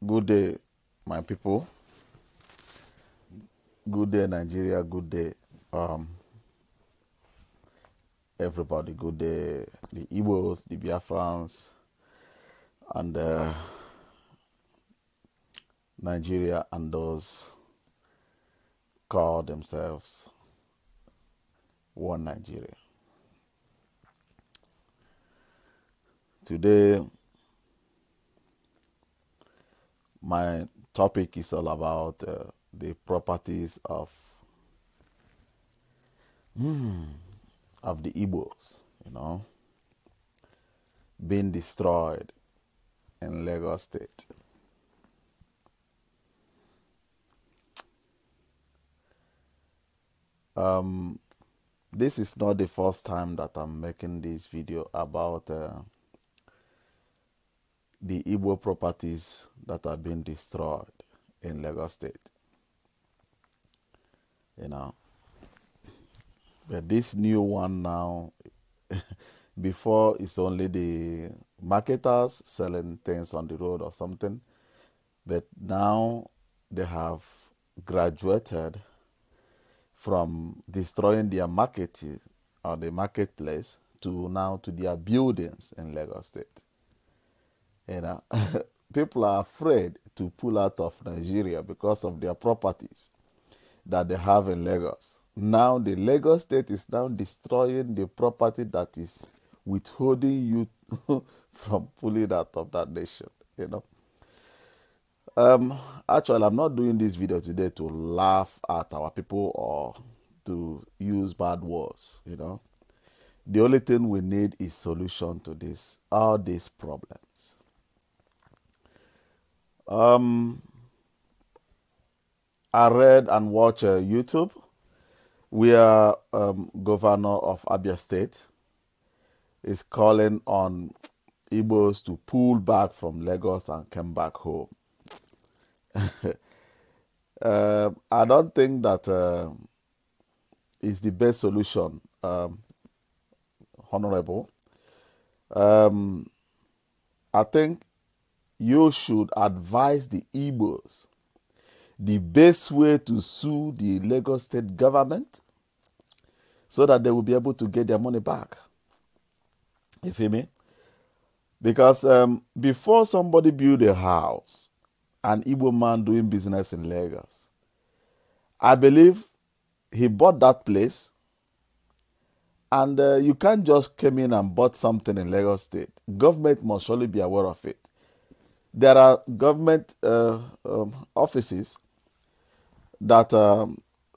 Good day, my people. Good day, Nigeria. Good day, everybody. Good day, the Igbos, the Biafrans, and Nigeria, and those call themselves One Nigeria. Today, my topic is all about the properties of the Igbos, being destroyed in Lagos State. This is not the first time that I'm making this video about the Igbo properties that are being destroyed in Lagos State. But this new one now, before it's only the marketers selling things on the road or something, but now they have graduated from destroying their market or the marketplace to now to their buildings in Lagos State. People are afraid to pull out of Nigeria because of their properties that they have in Lagos. Now the Lagos State is now destroying the property that is withholding you from pulling out of that nation. Actually, I'm not doing this video today to laugh at our people or to use bad words. The only thing we need is solution to all these problems. I read and watched YouTube where governor of Abia State is calling on Igbos to pull back from Lagos and come back home. I don't think that is the best solution, Honorable. I think you should advise the Igbos the best way to sue the Lagos State government so that they will be able to get their money back. You feel me? Because before somebody build a house, an Igbo man doing business in Lagos, I believe he bought that place, and you can't just come in and bought something in Lagos State. Government must surely be aware of it. There are government offices that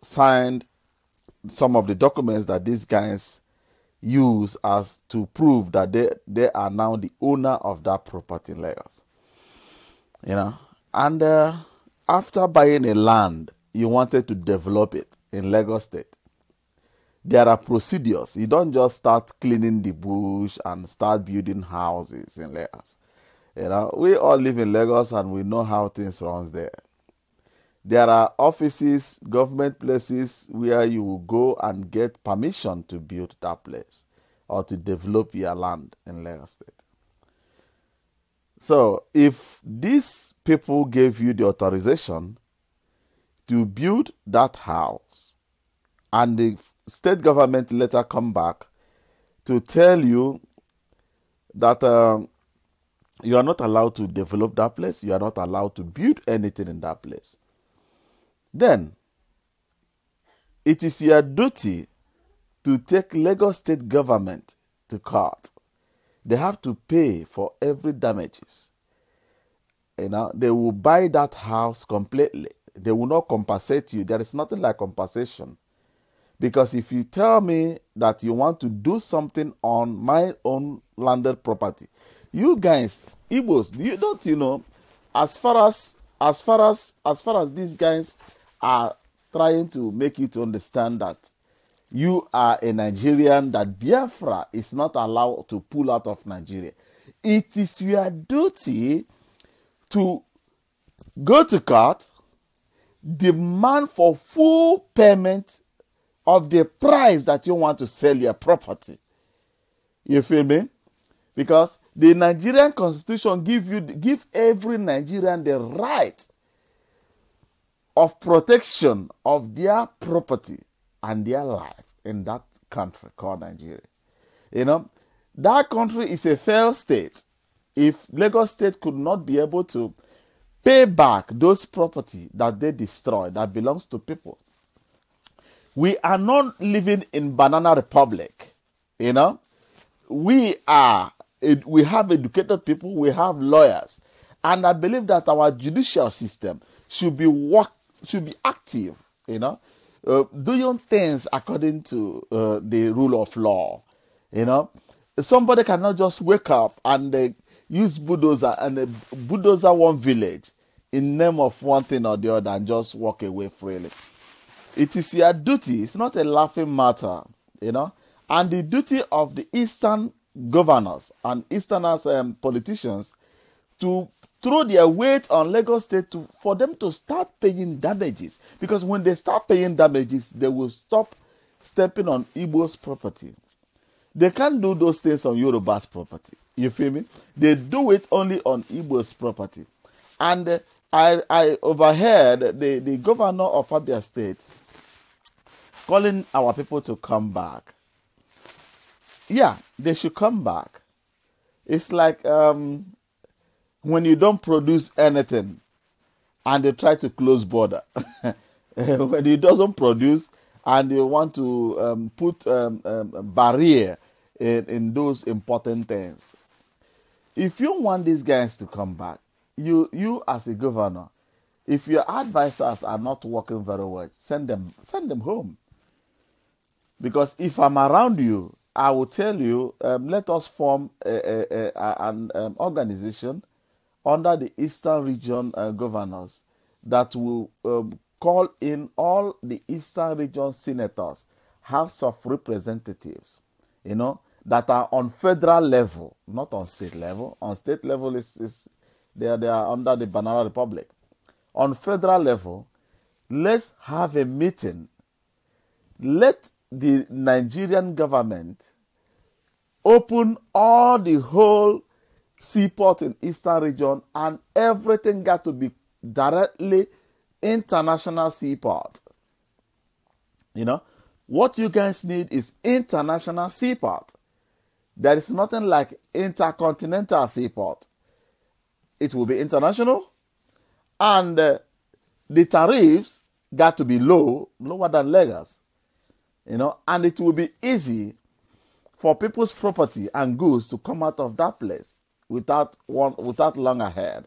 signed some of the documents that these guys use as to prove that they are now the owner of that property in Lagos. And after buying a land, you wanted to develop it in Lagos State. There are procedures. You don't just start cleaning the bush and start building houses in Lagos. We all live in Lagos and we know how things run there. There are offices, government places where you will go and get permission to build that place or to develop your land in Lagos State. So if these people gave you the authorization to build that house and the state government later come back to tell you that you are not allowed to develop that place, you are not allowed to build anything in that place, then it is your duty to take Lagos State government to court. They have to pay for every damages. They will buy that house completely. They will not compensate you. There is nothing like compensation. Because if you tell me that you want to do something on my own landed property, you guys, Igbos, you don't, as far as these guys are trying to make you to understand that you are a Nigerian, that Biafra is not allowed to pull out of Nigeria. It is your duty to go to court, demand for full payment of the price that you want to sell your property. You feel me? Because The Nigerian Constitution give every Nigerian the right of protection of their property and their life in that country called Nigeria. That country is a failed state. If Lagos State could not be able to pay back those property that they destroyed that belongs to people, we are not living in Banana Republic. We have educated people, we have lawyers, and I believe that our judicial system should be active, doing things according to the rule of law. Somebody cannot just wake up and use bulldozer and bulldozer one village in name of one thing or the other and just walk away freely. It is your duty. It's not a laughing matter, and the duty of the Eastern governors and Easterners politicians to throw their weight on Lagos State for them to start paying damages. Because when they start paying damages, they will stop stepping on Igbo's property. They can't do those things on Yorubas property. You feel me? They do it only on Igbo's property. And I overheard the governor of Abia State calling our people to come back. Yeah, they should come back. It's like when you don't produce anything and they try to close border. When it doesn't produce and they want to put barrier in those important things. If you want these guys to come back, you as a governor, if your advisors are not working very well, send them home. Because if I'm around you, I will tell you, let us form an organization under the Eastern Region governors that will call in all the Eastern Region senators, House of Representatives, that are on federal level, not on state level. On state level, they are under the Banana Republic. On federal level, let's have a meeting. Let the Nigerian government open all the whole seaport in Eastern Region, and everything got to be directly international seaport. What you guys need is international seaport. There is nothing like intercontinental seaport. It will be international, and the tariffs got to be lower than Lagos. And it will be easy for people's property and goods to come out of that place without long ahead.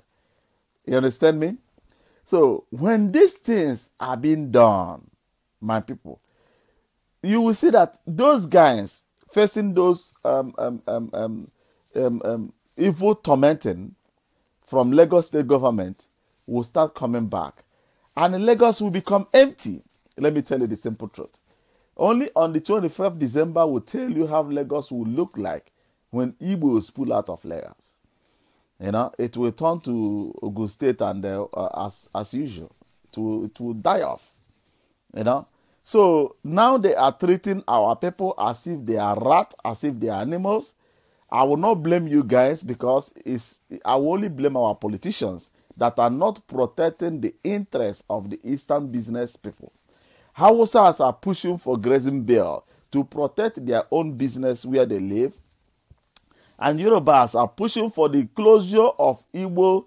You understand me? So when these things are being done, my people, you will see that those guys facing those evil tormenting from Lagos State government will start coming back. And Lagos will become empty. Let me tell you the simple truth. Only on the 25th December will tell you how Lagos will look like when Igbos pull out of Lagos. It will turn to Ogun State and as usual. It will die off. So now they are treating our people as if they are rats, as if they are animals. I will not blame you guys, because I will only blame our politicians that are not protecting the interests of the Eastern business people. Hausas are pushing for grazing bill to protect their own business where they live. And Yorubas are pushing for the closure of Igbo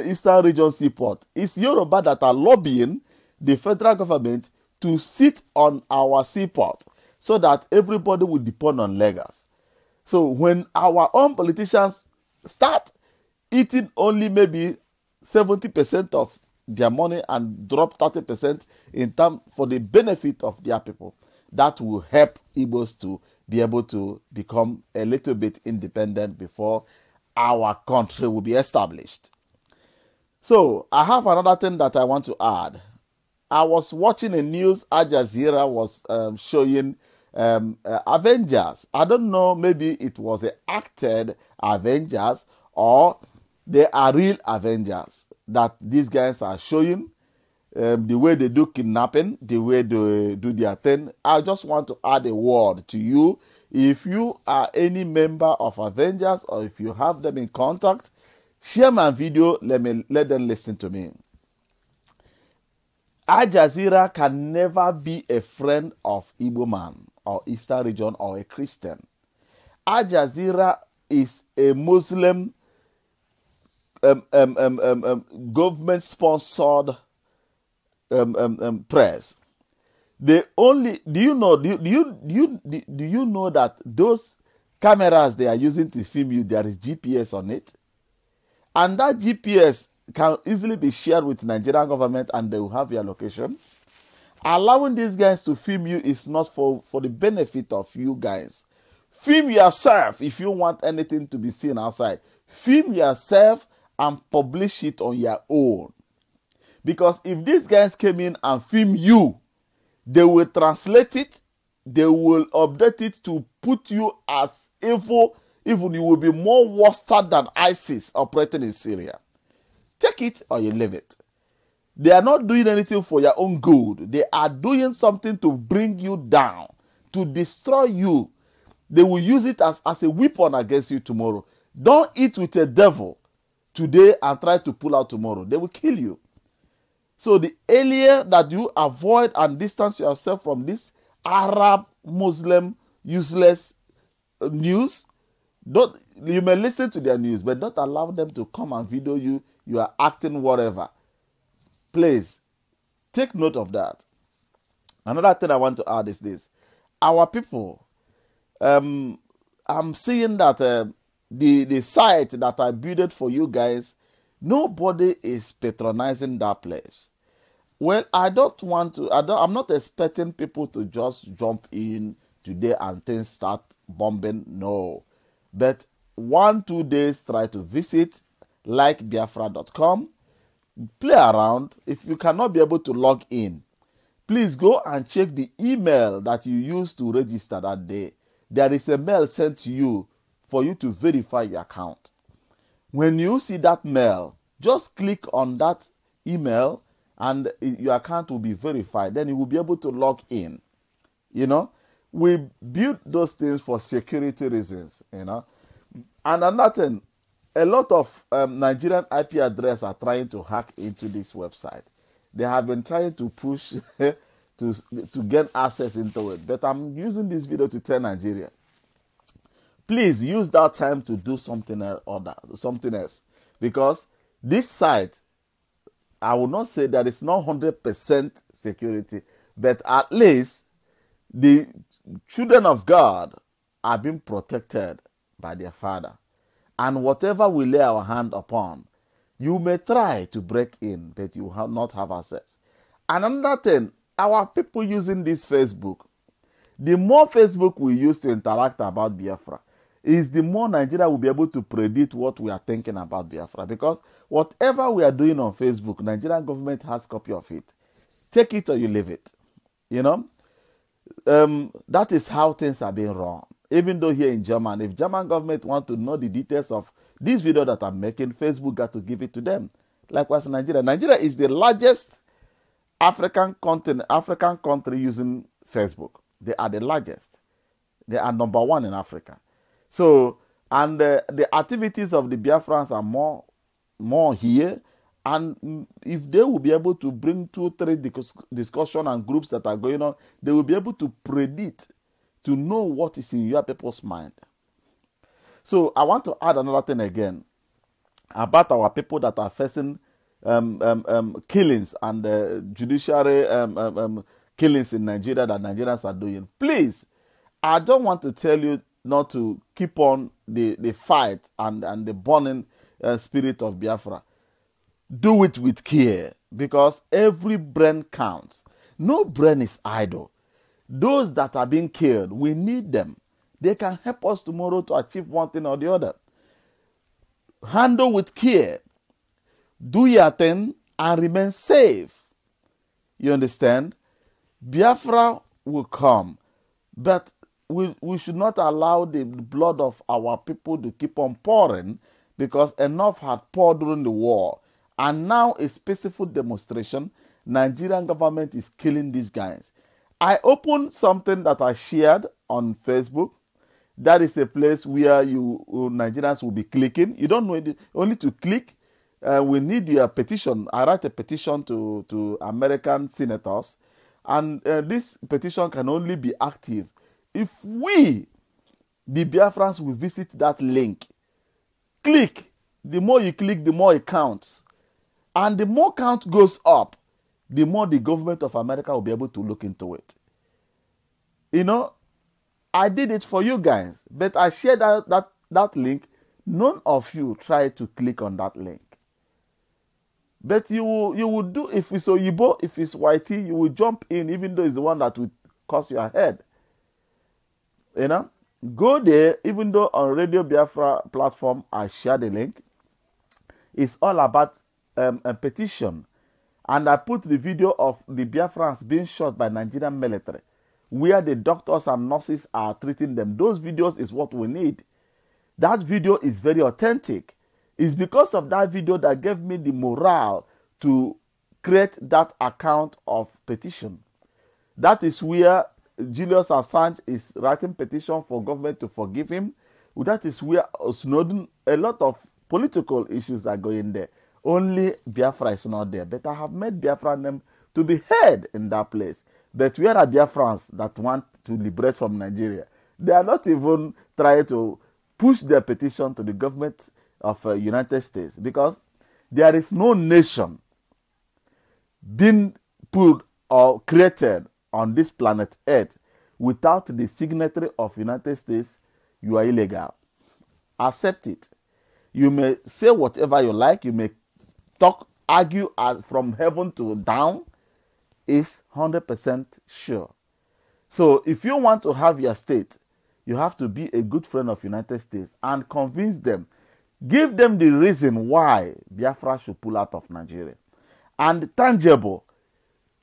Eastern Region seaport. It's Yoruba that are lobbying the federal government to sit on our seaport so that everybody will depend on Lagos. So when our own politicians start eating only maybe 70% of their money and drop 30% in term for the benefit of their people, that will help Igbos to be able to become a little bit independent before our country will be established. So I have another thing that I want to add. I was watching a news, Al Jazeera was showing Avengers. I don't know, maybe it was an acted Avengers or they are real Avengers that these guys are showing. The way they do kidnapping, the way they do their thing. I just want to add a word to you, If you are any member of Avengers or if you have them in contact, share my video, let them listen to me. Al Jazeera can never be a friend of Igbo man or Eastern region or a Christian. Al Jazeera is a Muslim government-sponsored press. They only do you know that those cameras they are using to film you, there is GPS on it, and that GPS can easily be shared with the Nigerian government and they will have your location. Allowing these guys to film you is not for the benefit of you guys. Film yourself if you want anything to be seen outside. Film yourself and publish it on your own. Because if these guys came in and film you, they will translate it, they will update it to put you as evil, even you will be more worse than ISIS operating in Syria. Take it or you leave it. They are not doing anything for your own good. They are doing something to bring you down, to destroy you. They will use it as a weapon against you tomorrow. Don't eat with a devil today and try to pull out tomorrow. They will kill you. So the earlier that you avoid and distance yourself from this Arab, Muslim, useless news, you may listen to their news, but don't allow them to come and video you. You are acting whatever. Please, take note of that. Another thing I want to add is this. Our people, I'm seeing that the site that I built for you guys, nobody is patronizing that place. Well, I'm not expecting people to just jump in today and things start bombing. No. But 1-2 days, try to visit likebiafra.com. Play around. If you cannot be able to log in, please go and check the email that you used to register that day. There is a mail sent to you for you to verify your account. When you see that mail, just click on that email and your account will be verified. Then you will be able to log in. You know, we built those things for security reasons, you know. And another thing, a lot of Nigerian IP addresses are trying to hack into this website. They have been trying to push to get access into it. But I'm using this video to tell Nigeria, please use that time to do something else. Because this site, I will not say that it's not 100% security, but at least the children of God are being protected by their Father. And whatever we lay our hand upon, you may try to break in, but you will not have access. And another thing, our people using this Facebook, the more Facebook we use to interact about Biafra, is the more Nigeria will be able to predict what we are thinking about Biafra. Because whatever we are doing on Facebook, Nigerian government has a copy of it. Take it or you leave it. You know? That is how things are being run. Even though here in Germany, if German government want to know the details of this video that I'm making, Facebook got to give it to them. Likewise, Nigeria. Nigeria is the largest African country using Facebook. They are the largest. They are number 1 in Africa. So, and the activities of the Biafrans are more here. And if they will be able to bring 2-3 discussion and groups that are going on, they will be able to predict, to know what is in your people's mind. So I want to add another thing again about our people that are facing killings and judiciary killings in Nigeria that Nigerians are doing. Please, I don't want to tell you not to keep on the fight and the burning spirit of Biafra. Do it with care, because every brain counts. No brain is idle. Those that are being killed, we need them. They can help us tomorrow to achieve one thing or the other. Handle with care. Do your thing and remain safe. You understand? Biafra will come, but we should not allow the blood of our people to keep on pouring, because enough had poured during the war. And now it's peaceful demonstration. Nigerian government is killing these guys. I opened something that I shared on Facebook. That is a place where you Nigerians will be clicking. You don't know it, only to click. We need your petition. I write a petition to American senators, and this petition can only be active if we, the Biafrans, will visit that link. Click. The more you click, the more it counts. And the more count goes up, the more the government of America will be able to look into it. You know, I did it for you guys, but I shared that link. None of you try to click on that link. But you will do, if it's Oyibo, if it's YT, you will jump in, even though it's the one that will cost your head. You know, go there, even though on Radio Biafra platform, I share the link. It's all about a petition. And I put the video of the Biafrans being shot by Nigerian military, where the doctors and nurses are treating them. Those videos is what we need. That video is very authentic. It's because of that video that gave me the morale to create that account of petition. That is where Julius Assange is writing petition for government to forgive him. That is where Snowden, a lot of political issues are going there. Only Biafra is not there. But I have made Biafra name to be heard in that place. But where are Biafrans that want to liberate from Nigeria? They are not even trying to push their petition to the government of United States, because there is no nation being put or created on this planet Earth without the signatory of United States. You are illegal. Accept it. You may say whatever you like. You may talk, argue from heaven to down. Is 100% sure. So if you want to have your state, you have to be a good friend of United States and convince them. Give them the reason why Biafra should pull out of Nigeria. And tangible,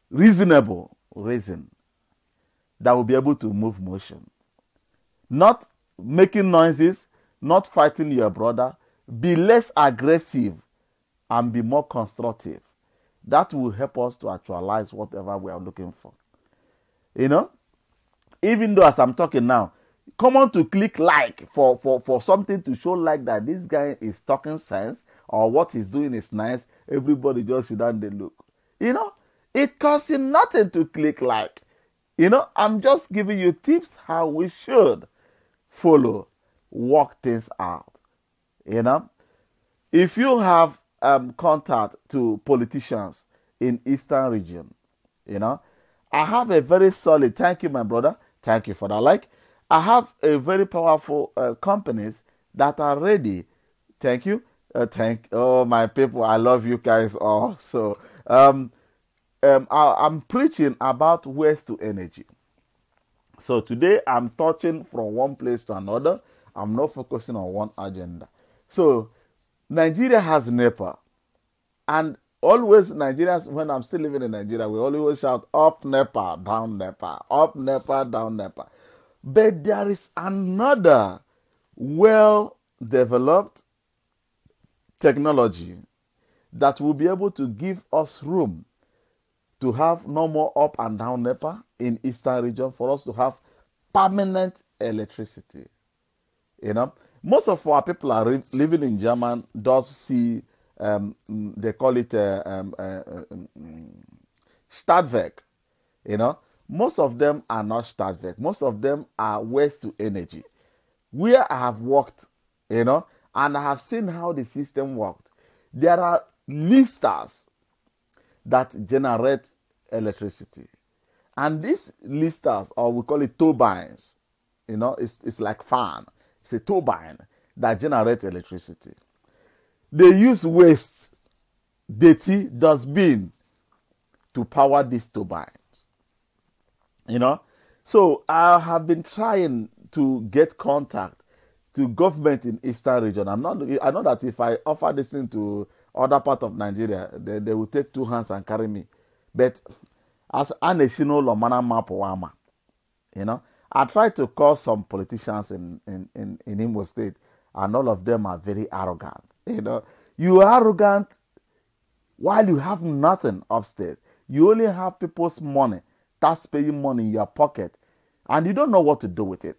reasonable reason that will be able to move motion. Not making noises, not fighting your brother. Be less aggressive and be more constructive. That will help us to actualize whatever we are looking for. You know? Even though as I'm talking now, come on to click like for something to show like that this guy is talking sense or what he's doing is nice. Everybody just sit down and look. You know, it costs you nothing to click like. You know, I'm just giving you tips how we should follow, work things out. You know, if you have contact to politicians in Eastern region, you know, I have a very solid, thank you, my brother. Thank you for that. Like, I have a very powerful companies that are ready. Thank you. Oh, my people, I love you guys all. So, I'm preaching about waste to energy. So today I'm touching from one place to another. I'm not focusing on one agenda. So Nigeria has NEPA. And always Nigerians, when I'm still living in Nigeria, we always shout up NEPA, down NEPA, up NEPA, down NEPA. But there is another well-developed technology that will be able to give us room to have no more up and down NEPA in Eastern region, for us to have permanent electricity. You know, most of our people are living in German, does see, they call it Stadtwerk. You know, most of them are not Stadtwerk. Most of them are waste to energy. Where I have worked, you know, and I have seen how the system worked. There are listers that generate electricity. And these listers, or we call it turbines, you know, it's like fan. It's a turbine that generates electricity. They use waste, dirty dustbin to power these turbines. You know, so I have been trying to get contact to government in Eastern region. I know that if I offer this thing to other part of Nigeria, they will take two hands and carry me. But as Aneshino Lomana Mapowama, you know, I try to call some politicians in Imo State, and all of them are very arrogant. You know, you are arrogant while you have nothing upstairs. You only have people's money, tax-paying money in your pocket, and you don't know what to do with it.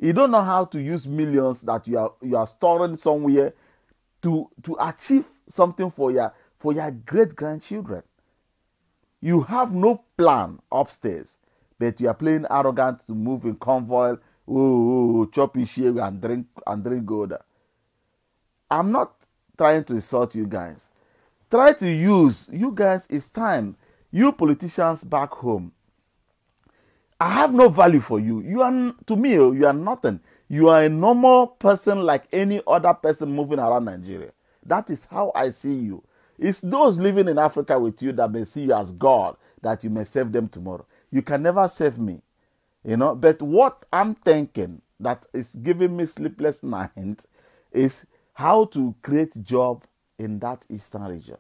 You don't know how to use millions that you are storing somewhere to achieve something for your great grandchildren. You have no plan upstairs, but you are playing arrogant to move in convoy, chop share and drink gold. I'm not trying to insult you guys. Try to use, you guys, it's time. You politicians back home, I have no value for you. You are, to me, you are nothing. You are a normal person like any other person moving around Nigeria. That is how I see you. It's those living in Africa with you that may see you as God, that you may save them tomorrow. You can never save me, you know. But what I'm thinking that is giving me sleepless nights is how to create job in that eastern region.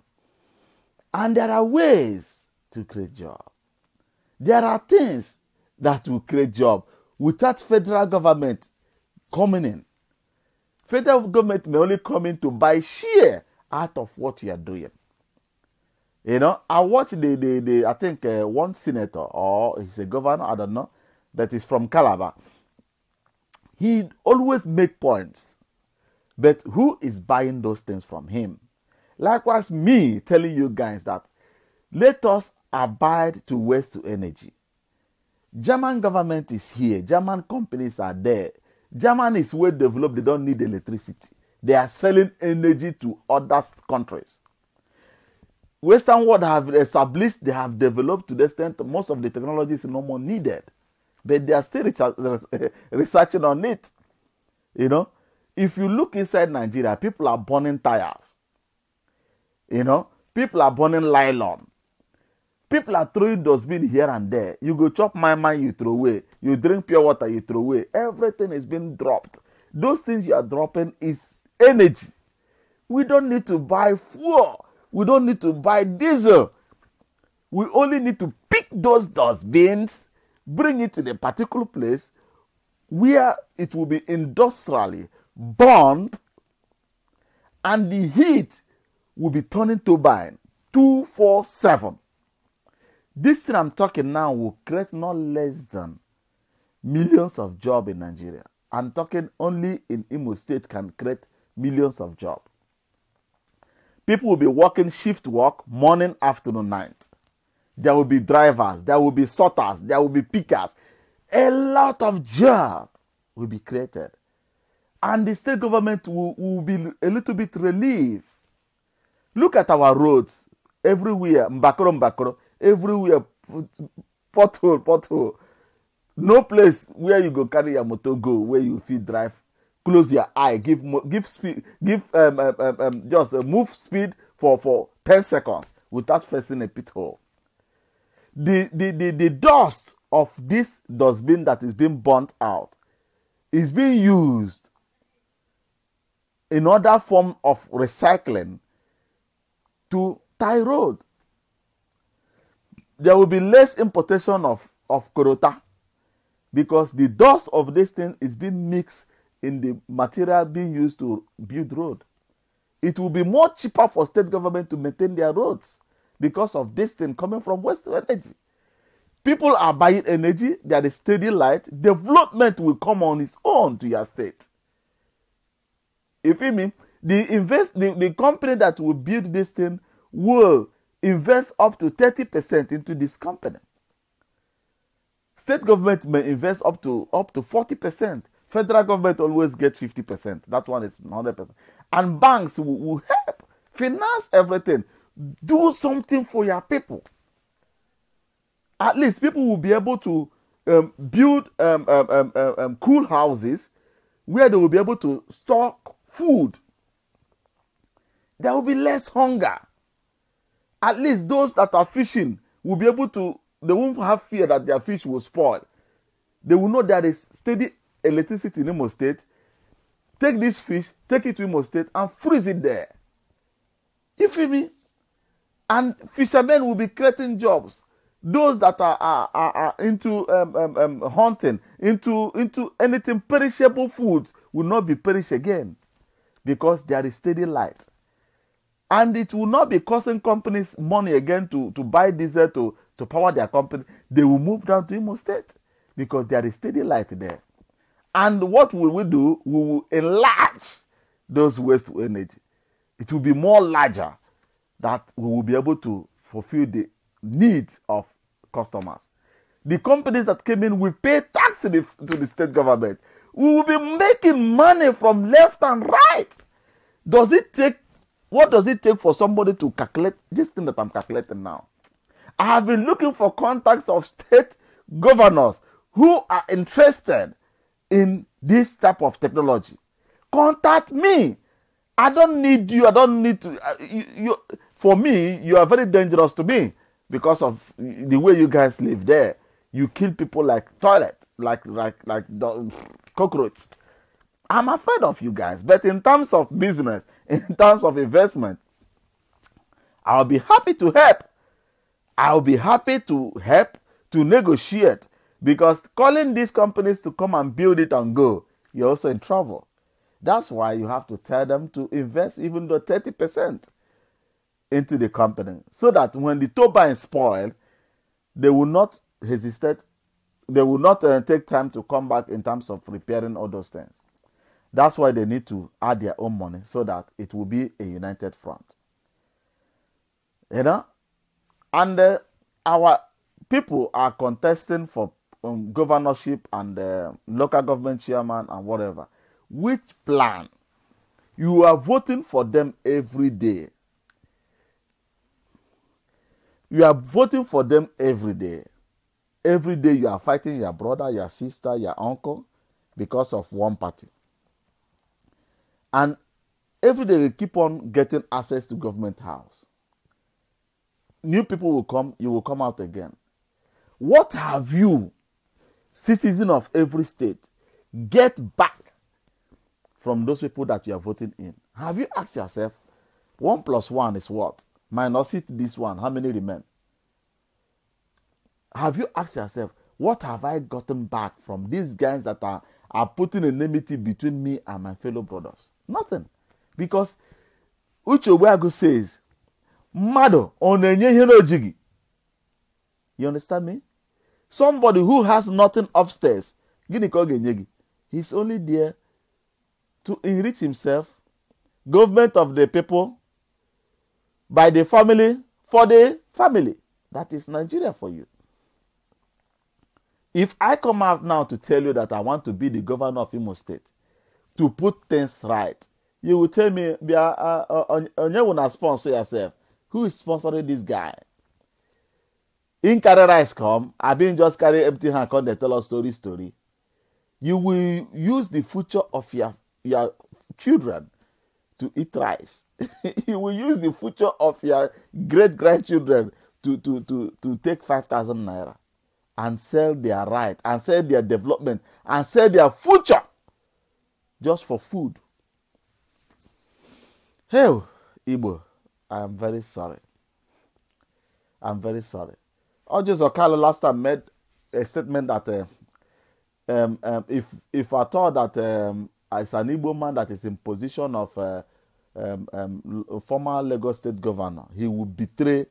And there are ways to create job. There are things that will create job without federal government coming in. Federal government may only come in to buy share out of what you are doing. You know, I watched I think one senator, or he's a governor, I don't know, that is from Calabar. He always make points, but who is buying those things from him? Likewise, me telling you guys that let us abide to waste to energy. German government is here. German companies are there. German is well developed. They don't need electricity. They are selling energy to other countries. Western world have established, they have developed to the extent most of the technology is no more needed. But they are still researching on it. You know, if you look inside Nigeria, people are burning tires. You know, people are burning nylon. People are throwing dustbin here and there. You go chop my, you throw away. You drink pure water, you throw away. Everything is being dropped. Those things you are dropping is energy. We don't need to buy fuel. We don't need to buy diesel. We only need to pick those dustbins, bring it to the particular place where it will be industrially burned, and the heat will be turning turbine 24/7. This thing I'm talking now will create not less than millions of jobs in Nigeria. I'm talking only in Imo State can create millions of jobs. People will be working shift work, morning, afternoon, night. There will be drivers, there will be sorters, there will be pickers. A lot of jobs will be created. And the state government will be a little bit relieved. Look at our roads. Everywhere, Mbakoro, everywhere, pothole. No place where you go carry your motor go, where you feel drive. Close your eye, give speed, just move speed for 10 seconds without facing a pit hole. The dust of this dustbin that is being burnt out is being used in other form of recycling to tie road. There will be less importation of korota because the dust of this thing is being mixed in the material being used to build road. It will be more cheaper for state government to maintain their roads because of this thing coming from waste energy. People are buying energy, there is steady light, development will come on its own to your state. You feel me? The company that will build this thing will invest up to 30% into this company. State government may invest up to 40%. Federal government always get 50%. That one is 100%. And banks will help finance everything. Do something for your people. At least people will be able to build cool houses where they will be able to stock food. There will be less hunger. At least those that are fishing will be able to, they won't have fear that their fish will spoil. They will know there is steady electricity in Imo State. Take this fish, take it to Imo State and freeze it there. You feel me? And fishermen will be creating jobs. Those that are into hunting, into anything perishable foods will not be perished again because there is steady light. And it will not be costing companies money again to buy diesel to power their company. They will move down to Imo State because there is steady light there. And what will we do? We will enlarge those waste to energy. It will be more larger, that we will be able to fulfill the needs of customers. The companies that came in will pay tax to the state government. We will be making money from left and right. What does it take for somebody to calculate this thing that I'm calculating now? I have been looking for contacts of state governors who are interested in this type of technology. Contact me. I don't need you. I don't need to. For me, you are very dangerous to me because of the way you guys live there. You kill people like toilet, like cockroach. I'm afraid of you guys. But in terms of business, in terms of investment, I'll be happy to help. I'll be happy to help to negotiate, because calling these companies to come and build it and go, you're also in trouble. That's why you have to tell them to invest even though 30% into the company, so that when the turbine spoil, they will not hesitate. They will not take time to come back in terms of repairing all those things. That's why they need to add their own money, so that it will be a united front. You know? And our people are contesting for governorship and local government chairman and whatever. Which plan? You are voting for them every day. You are voting for them every day. Every day you are fighting your brother, your sister, your uncle because of one party. And every day they keep on getting access to government house. New people will come, you will come out again. What have you, citizens of every state, get back from those people that you are voting in? Have you asked yourself, 1 + 1 is what? Minus it this one, how many remain? Have you asked yourself, what have I gotten back from these guys that are putting enmity between me and my fellow brothers? Nothing. Because Uche says, Mado onenye ihe n'ojigi. You understand me? Somebody who has nothing upstairs, gini ka ọ ga-enye gị? He's only there to enrich himself. Government of the people, by the family, for the family. That is Nigeria for you. If I come out now to tell you that I want to be the governor of Imo State, to put things right, you will tell me, onye will not sponsor yourself. Who is sponsoring this guy? In carry rice come, I been just carry empty hand come they tell us story. You will use the future of your children to eat rice. You will use the future of your great-grandchildren to take 5,000 naira and sell their right, and sell their development, and sell their future just for food. Hey, Igbo, I am very sorry. I'm very sorry. Ojo Okalo last time made a statement that if I thought that as an Igbo man that is in position of former Lagos State governor, he would betray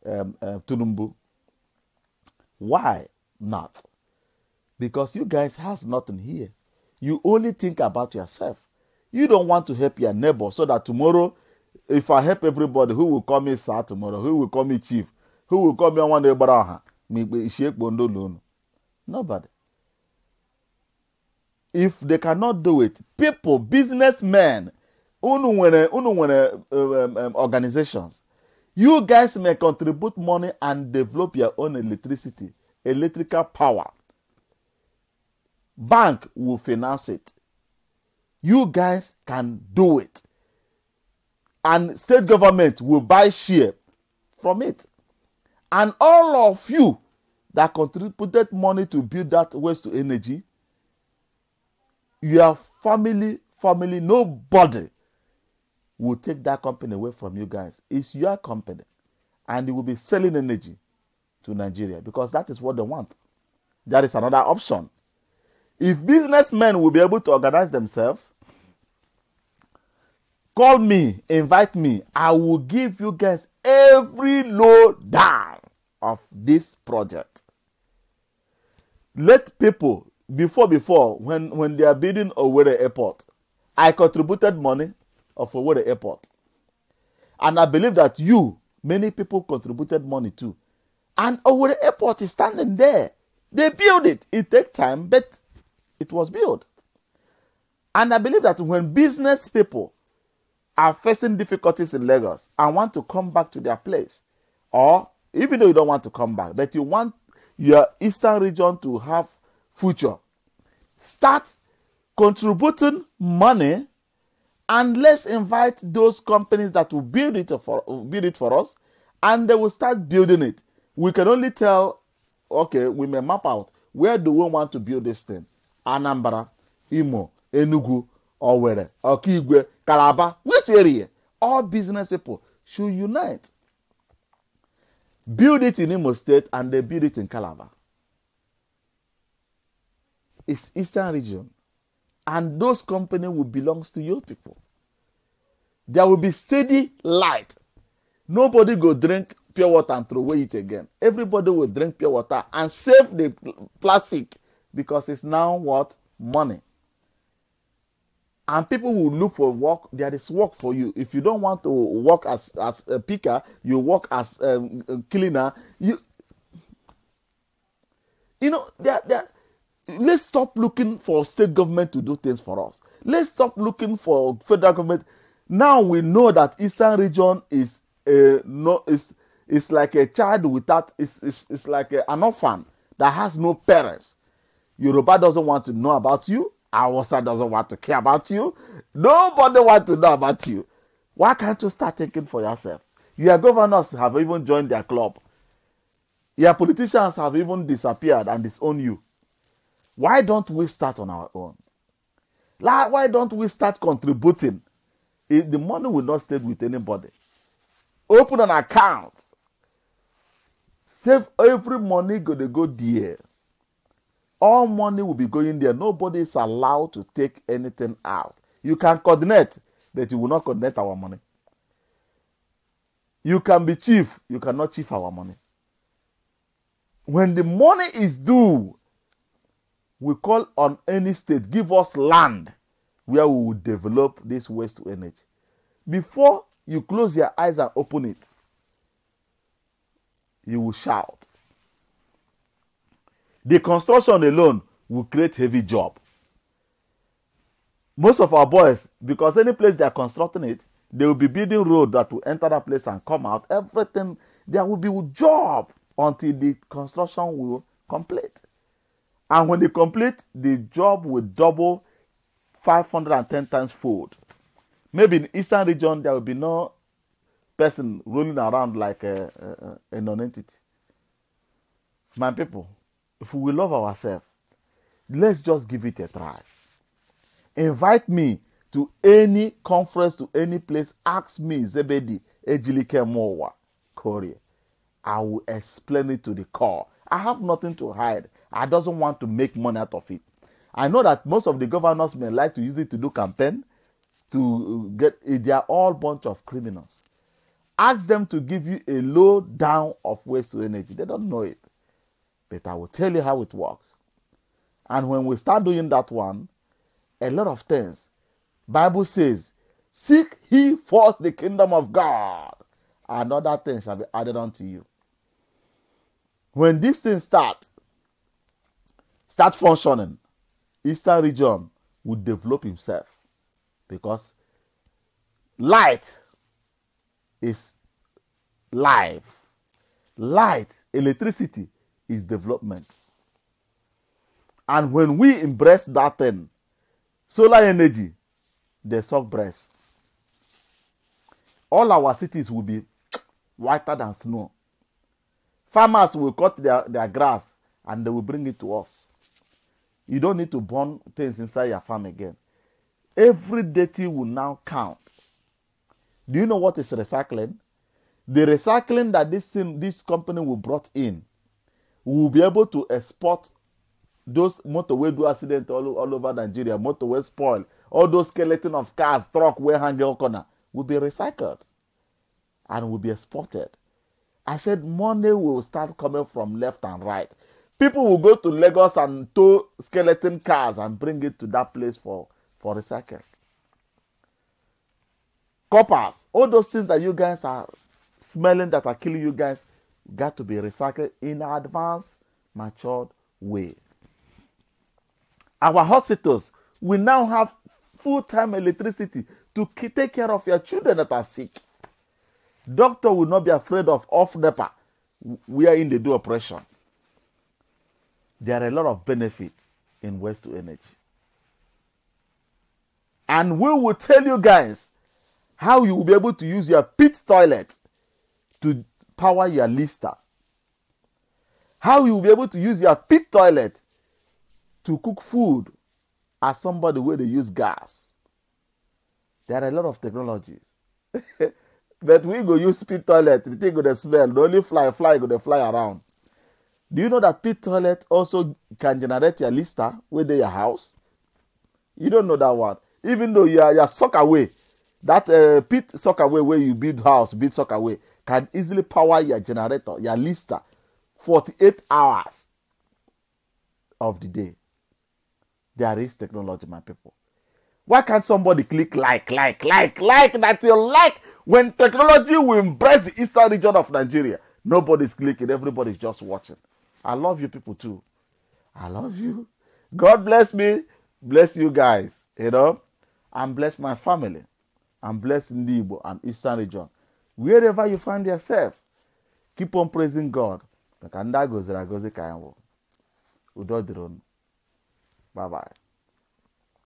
Tinubu. Why not? Because you guys has nothing here. You only think about yourself. You don't want to help your neighbor, so that tomorrow, if I help everybody, who will call me sir tomorrow? Who will call me chief? Who will call me one day? Nobody. If they cannot do it, people, businessmen, organizations, you guys may contribute money and develop your own electrical power. Bank will finance it. You guys can do it. And state government will buy share from it. And all of you that contributed money to build that waste to energy, your family, nobody will take that company away from you guys. It's your company. And you will be selling energy to Nigeria, because that is what they want. There is another option. If businessmen will be able to organize themselves, call me, invite me, I will give you guys every lowdown of this project. Let people before, when they are building Owerri Airport, I contributed money of Owerri Airport. And I believe that many people contributed money too. And Owerri Airport is standing there. They build it. It takes time, but it was built. And I believe that when business people are facing difficulties in Lagos and want to come back to their place, or even though you don't want to come back, but you want your eastern region to have future, start contributing money, and let's invite those companies that will build it for us, and they will start building it. We can only tell, okay, we may map out where do we want to build this thing. Anambra, Imo, Enugu, Owerri, Okigwe, Calabar, which area? All business people should unite. Build it in Imo State and they build it in Calabar. It's Eastern region. And those companies will belong to your people. There will be steady light. Nobody go drink pure water and throw away it again. Everybody will drink pure water and save the plastic because it's now what? Money. And people will look for work. There is work for you. If you don't want to work as a picker, you work as a cleaner. You know, let's stop looking for state government to do things for us. Let's stop looking for federal government. Now we know that Eastern region is it's like a child without, it's like an orphan that has no parents. Yoruba doesn't want to know about you. Hausa doesn't want to care about you. Nobody wants to know about you. Why can't you start thinking for yourself? Your governors have even joined their club. Your politicians have even disappeared and disowned you. Why don't we start on our own? Why don't we start contributing? The money will not stay with anybody. Open an account. Save every money gonna go there. All money will be going there. Nobody is allowed to take anything out. You can coordinate, but you will not coordinate our money. You can be chief, you cannot chief our money. When the money is due, we call on any state, give us land where we will develop this waste to energy. Before you close your eyes and open it, you will shout. The construction alone will create heavy job. Most of our boys, because any place they are constructing it, they will be building road that will enter that place and come out. Everything, there will be a job until the construction will complete. And when they complete, the job will double 510 times fold. Maybe in the Eastern region, there will be no person rolling around like a non-entity. My people, if we love ourselves, let's just give it a try. Invite me to any conference, to any place. Ask me, Zebedi, Ejilike Mowa, Korea. I will explain it to the core. I have nothing to hide. I doesn't want to make money out of it. I know that most of the governors may like to use it to do campaign, to get, they are all bunch of criminals. Ask them to give you a low down of waste to energy. They don't know it. But I will tell you how it works. And when we start doing that one, a lot of things. Bible says, seek ye first the kingdom of God, and other things shall be added unto you. When these things start functioning, Eastern region will develop himself, because light is life. Light, electricity is development. And when we embrace that thing, solar energy, they suck breast. All our cities will be whiter than snow. Farmers will cut their grass and they will bring it to us. You don't need to burn things inside your farm again. Every dirty will now count. Do you know what is recycling? The recycling that this company will brought in, we will be able to export those motorway do accident all over Nigeria, motorway spoil, all those skeleton of cars, truck, way hanging corner will be recycled and will be exported. I said money will start coming from left and right. People will go to Lagos and tow skeleton cars and bring it to that place for recycling. Coppers, all those things that you guys are smelling that are killing you guys, got to be recycled in an advanced, matured way. Our hospitals will now have full-time electricity to take care of your children that are sick. Doctor will not be afraid of off-NEPA wherein they do operation. There are a lot of benefits in waste to energy. And we will tell you guys how you will be able to use your pit toilet to power your lister. How you will be able to use your pit toilet to cook food as somebody where they use gas. There are a lot of technologies. But we go use pit toilet, the thing go to smell, the only fly go to fly around. Do you know that pit toilet also can generate your lister within your house? You don't know that one. Even though your sock away, that pit sock away where you build house, build sock away, can easily power your generator, your lister, 48 hours of the day. There is technology, my people. Why can't somebody click like that you like when technology will embrace the eastern region of Nigeria? Nobody's clicking, everybody's just watching. I love you people too. I love you. God bless me, bless you guys, you know, and bless my family, and bless Igbo and eastern region. Wherever you find yourself, keep on praising God. Bye bye.